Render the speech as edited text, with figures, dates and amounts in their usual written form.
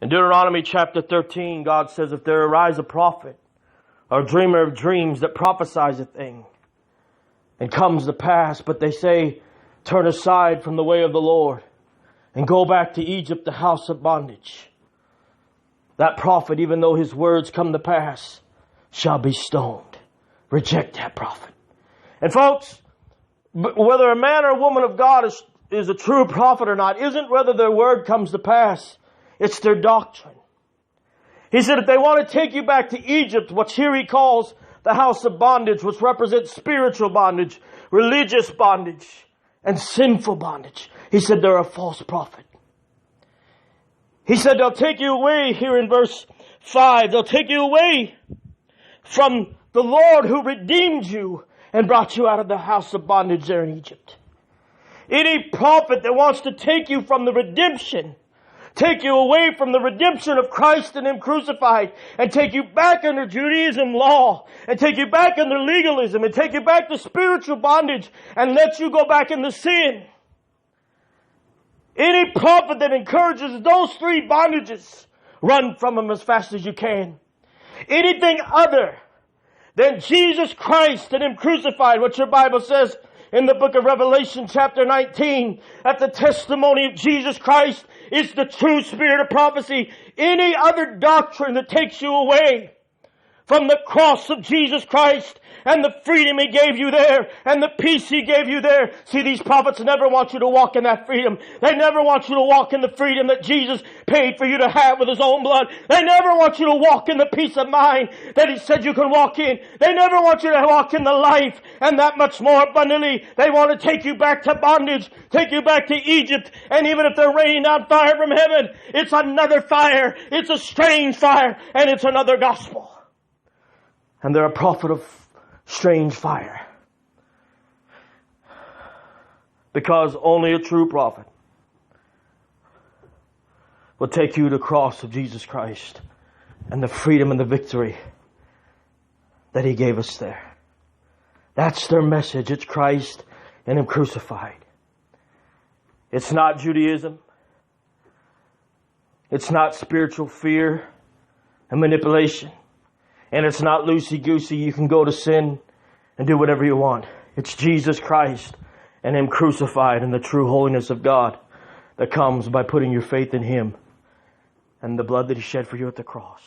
In Deuteronomy chapter 13, God says, if there arise a prophet or a dreamer of dreams that prophesies a thing and comes to pass, but they say, turn aside from the way of the Lord and go back to Egypt, the house of bondage, that prophet, even though his words come to pass, shall be stoned. Reject that prophet. And folks, whether a man or a woman of God is a true prophet or not, isn't whether their word comes to pass. It's their doctrine. He said if they want to take you back to Egypt, which here he calls the house of bondage, which represents spiritual bondage, religious bondage, and sinful bondage, he said they're a false prophet. He said they'll take you away, here in verse 5, they'll take you away from the Lord who redeemed you and brought you out of the house of bondage there in Egypt. Any prophet that wants to take you from the redemption, take you away from the redemption of Christ and Him crucified, and take you back under Judaism law, and take you back under legalism, and take you back to spiritual bondage, and let you go back into sin. Any prophet that encourages those three bondages, run from them as fast as you can. Anything other than Jesus Christ and Him crucified, what your Bible says in the book of Revelation chapter 19, that the testimony of Jesus Christ is the true spirit of prophecy. Any other doctrine that takes you away from the cross of Jesus Christ and the freedom He gave you there and the peace He gave you there. See, these prophets never want you to walk in that freedom. They never want you to walk in the freedom that Jesus paid for you to have with His own blood. They never want you to walk in the peace of mind that He said you can walk in. They never want you to walk in the life and that much more abundantly. They want to take you back to bondage, take you back to Egypt, and even if they're raining down fire from heaven, it's another fire. It's a strange fire, and it's another gospel. And they're a prophet of strange fire. Because only a true prophet will take you to the cross of Jesus Christ and the freedom and the victory that He gave us there. That's their message. It's Christ and Him crucified. It's not Judaism. It's not spiritual fear and manipulation. And it's not loosey-goosey. You can go to sin and do whatever you want. It's Jesus Christ and Him crucified and the true holiness of God that comes by putting your faith in Him and the blood that He shed for you at the cross.